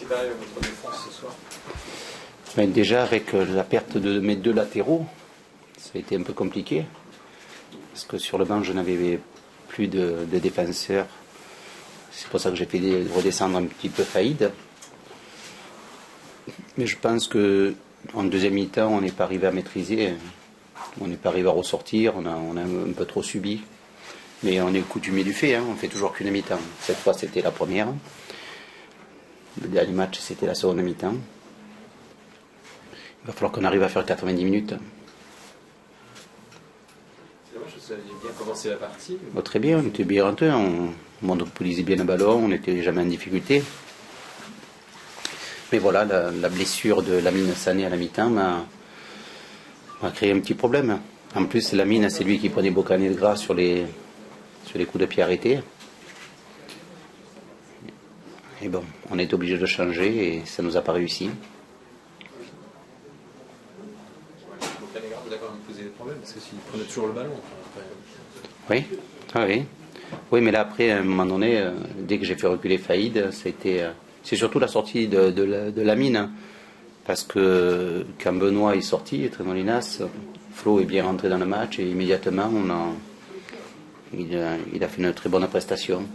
va votre défense ce soir? Ben déjà, avec la perte de mes deux latéraux, ça a été un peu compliqué. Parce que sur le banc, je n'avais plus de défenseurs. C'est pour ça que j'ai fait redescendre un petit peu Faïd. Mais je pense qu'en deuxième mi-temps, on n'est pas arrivé à maîtriser. On n'est pas arrivé à ressortir. On a un peu trop subi. Mais on est coutumier du fait. On fait toujours qu'une mi-temps. Cette fois, c'était la première. Le dernier match, c'était la seconde mi-temps. Il va falloir qu'on arrive à faire 90 minutes. C'est dommage, vous aviez bien commencé la partie. Oh, très bien, on était bien rentrés, on monopolisait bien le ballon, on n'était jamais en difficulté. Mais voilà, la blessure de Lamine Sané à la mi-temps m'a créé un petit problème. En plus, Lamine, c'est lui qui prenait beaucoup de gras sur les coups de pied arrêtés. Et bon, on est obligé de changer et ça ne nous a pas réussi. Vous avez quand même posé des problèmes parce que s'il prenait toujours le ballon. Oui, oui. Oui, mais là après, à un moment donné, dès que j'ai fait reculer Faïd, c'est surtout la sortie de Lamine. Parce que quand Benoît est sorti, Trémolinas, Flo est bien rentré dans le match et immédiatement, il a fait une très bonne prestation.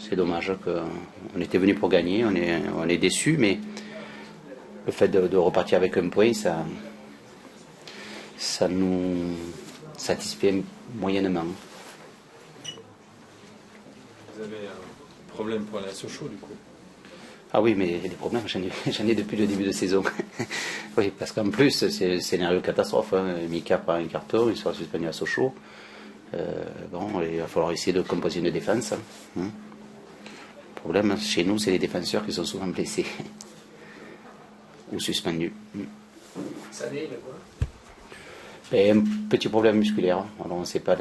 C'est dommage qu'on était venu pour gagner, on est déçus, mais le fait de repartir avec un point, ça nous satisfait moyennement. Vous avez un problème pour aller à Sochaux, du coup? Ah oui, mais des problèmes, j'en ai depuis le début de saison. Oui, parce qu'en plus, c'est scénario catastrophe. Mika prend un carton, il sera suspendu à Sochaux. Bon, il va falloir essayer de composer une défense. Le problème chez nous, c'est les défenseurs qui sont souvent blessés ou suspendus. Sané, il a quoi? Et un petit problème musculaire. Alors on ne sait pas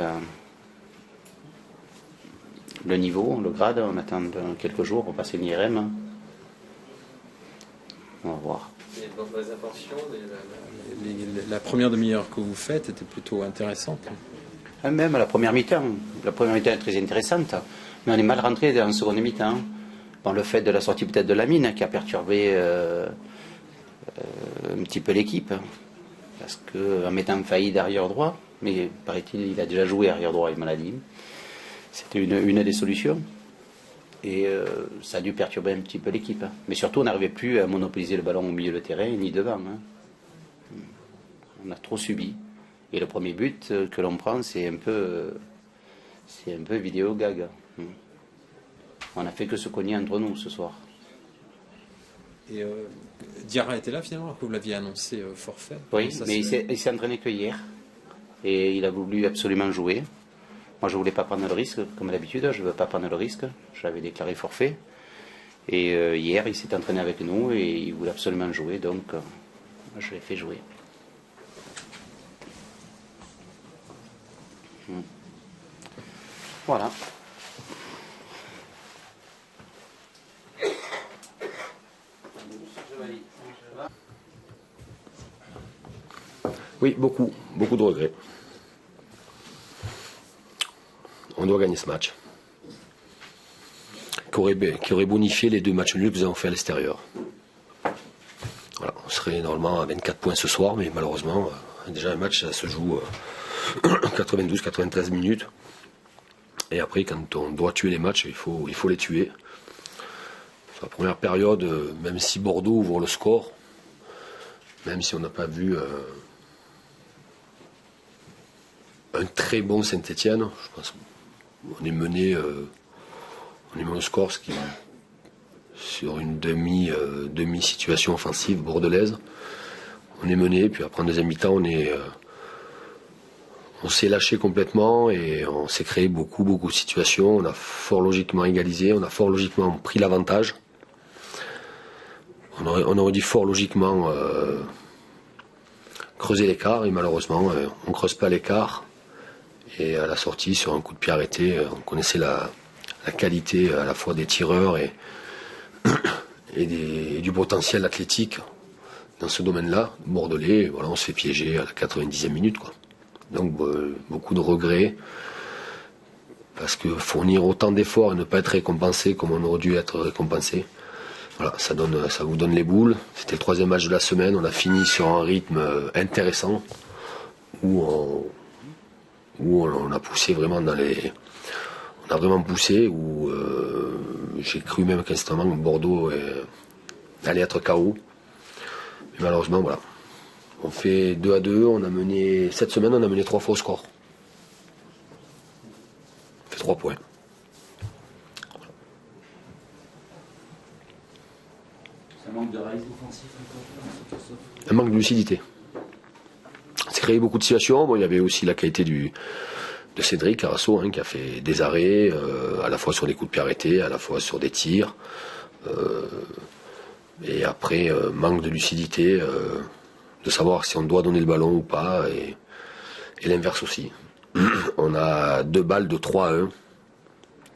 le niveau, le grade. On attend quelques jours pour passer l'IRM. On va voir. Et dans vos intentions, la première demi-heure que vous faites était plutôt intéressante. Même la première mi-temps. La première mi-temps est très intéressante. Mais on est mal rentré dans la seconde mi-temps. Bon, le fait de la sortie peut-être de Lamine qui a perturbé un petit peu l'équipe. Parce qu'en mettant Faïd arrière droit, mais paraît-il, il a déjà joué arrière droit, il m'a dit. C'était une des solutions. Et ça a dû perturber un petit peu l'équipe. Mais surtout, on n'arrivait plus à monopoliser le ballon au milieu du terrain, ni devant. On a trop subi. Et le premier but que l'on prend, c'est un peu vidéo gag. On n'a fait que se cogner entre nous ce soir. Et Diarra était là finalement, vous l'aviez annoncé forfait. Oui, mais il s'est entraîné que hier. Et il a voulu absolument jouer. Moi, je ne voulais pas prendre le risque, comme d'habitude, je ne veux pas prendre le risque. J'avais déclaré forfait. Et hier, il s'est entraîné avec nous et il voulait absolument jouer, donc je l'ai fait jouer. Voilà. Oui, beaucoup de regrets. On doit gagner ce match. Qui aurait bonifié les deux matchs nuls que nous avons fait à l'extérieur. Voilà, on serait normalement à 24 points ce soir, mais malheureusement, déjà un match, ça se joue 92-93 minutes. Et après, quand on doit tuer les matchs, il faut les tuer. Sur la première période, même si Bordeaux ouvre le score, même si on n'a pas vu un très bon Saint-Étienne, je pense qu'on est mené au score sur une demi-situation offensive bordelaise. On est mené, puis après en deuxième mi-temps, on s'est lâché complètement et on s'est créé beaucoup de situations. On a fort logiquement égalisé, on a fort logiquement pris l'avantage. On aurait dû fort logiquement creuser l'écart et malheureusement on ne creuse pas l'écart. Et à la sortie, sur un coup de pied arrêté, on connaissait la qualité à la fois des tireurs et du potentiel athlétique dans ce domaine-là, bordelais. Et voilà, on se fait piéger à la 90e minute, quoi. Donc beaucoup de regrets, parce que fournir autant d'efforts et ne pas être récompensé comme on aurait dû être récompensé, Voilà, ça vous donne les boules. C'était le 3e match de la semaine. On a fini sur un rythme intéressant où on a poussé vraiment on a vraiment poussé, où j'ai cru même qu'à ce moment Bordeaux allait être KO. Mais malheureusement, voilà. On fait 2-2. Cette semaine, on a mené 3 fois au score. On fait 3 points. Un manque de réalisme offensif encore. Un manque de lucidité. C'est créé beaucoup de situations. Bon, il y avait aussi la qualité de Cédric Carasso, qui a fait des arrêts, à la fois sur des coups de pied arrêtés, à la fois sur des tirs. Et après, manque de lucidité, de savoir si on doit donner le ballon ou pas, et l'inverse aussi. On a 2 balles de 3-1,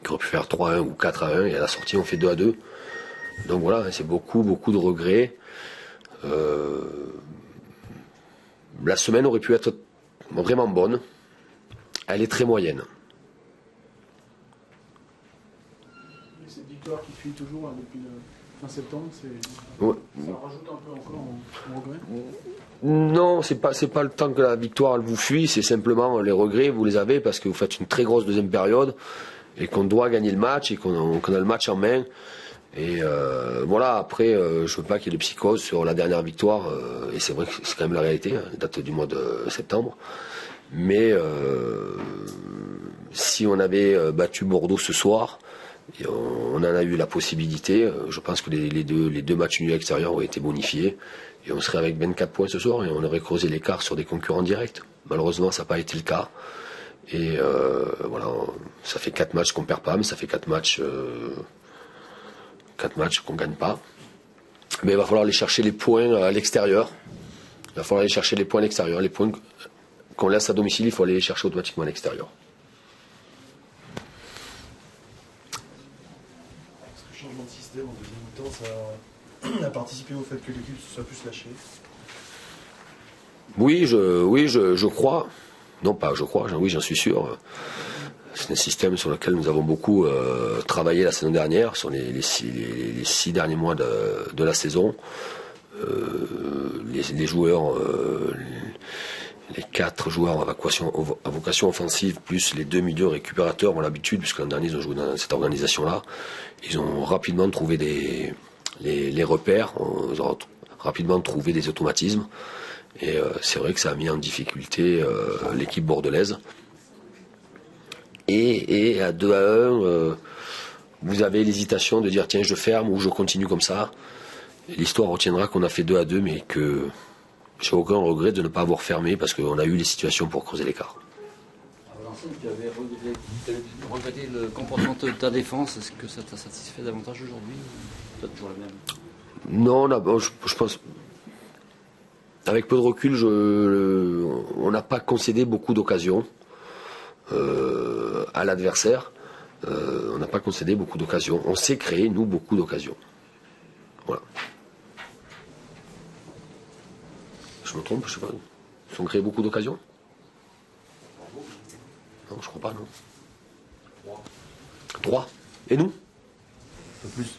qui auraient pu faire 3-1 ou 4-1, et à la sortie, on fait 2-2. Donc voilà, c'est beaucoup de regrets. La semaine aurait pu être vraiment bonne. Elle est très moyenne. Et cette victoire qui fuit toujours depuis le fin septembre, ça rajoute un peu encore en regret? Non, c'est pas le temps que la victoire elle vous fuit, c'est simplement les regrets, vous les avez parce que vous faites une très grosse deuxième période et qu'on doit gagner le match et qu'on a le match en main. Et voilà, après, je veux pas qu'il y ait de psychose sur la dernière victoire, et c'est vrai que c'est quand même la réalité, elle date du mois de septembre. Mais si on avait battu Bordeaux ce soir, et on en a eu la possibilité, je pense que les deux matchs nuls extérieurs ont été bonifiés, et on serait avec 24 points ce soir, et on aurait creusé l'écart sur des concurrents directs. Malheureusement, ça n'a pas été le cas. Et voilà, ça fait 4 matchs qu'on perd pas, mais ça fait 4 matchs qu'on ne gagne pas. Mais il va falloir aller chercher les points à l'extérieur. Il va falloir aller chercher les points à l'extérieur. Les points qu'on laisse à domicile, il faut aller les chercher automatiquement à l'extérieur. Est-ce que le changement de système en deuxième mi-temps, ça a participé au fait que l'équipe se soit plus lâchée? Oui, je crois. Non, pas je crois, oui, j'en suis sûr. C'est un système sur lequel nous avons beaucoup travaillé la saison dernière, sur les 6 derniers mois de la saison. Les joueurs, les 4 joueurs à vocation offensive, plus les 2 milieux récupérateurs ont l'habitude, puisque l'an dernier ils ont joué dans cette organisation-là. Ils ont rapidement trouvé les repères, ils ont rapidement trouvé des automatismes. Et c'est vrai que ça a mis en difficulté l'équipe bordelaise. Et à 2-1, vous avez l'hésitation de dire tiens, je ferme ou je continue comme ça. L'histoire retiendra qu'on a fait 2-2, mais que j'ai aucun regret de ne pas avoir fermé parce qu'on a eu les situations pour creuser l'écart. À Valenciennes, tu avais regretté le comportement de ta défense. Est-ce que ça t'a satisfait davantage aujourd'hui ou toi toujours le même? Non, je pense. Avec peu de recul, on n'a pas concédé beaucoup d'occasions à l'adversaire. On n'a pas concédé beaucoup d'occasions. On s'est créé, nous, beaucoup d'occasions. Voilà. Je me trompe, je sais pas. Ils ont créé beaucoup d'occasions? Non, je crois pas, non. 3. Et nous? Un peu plus.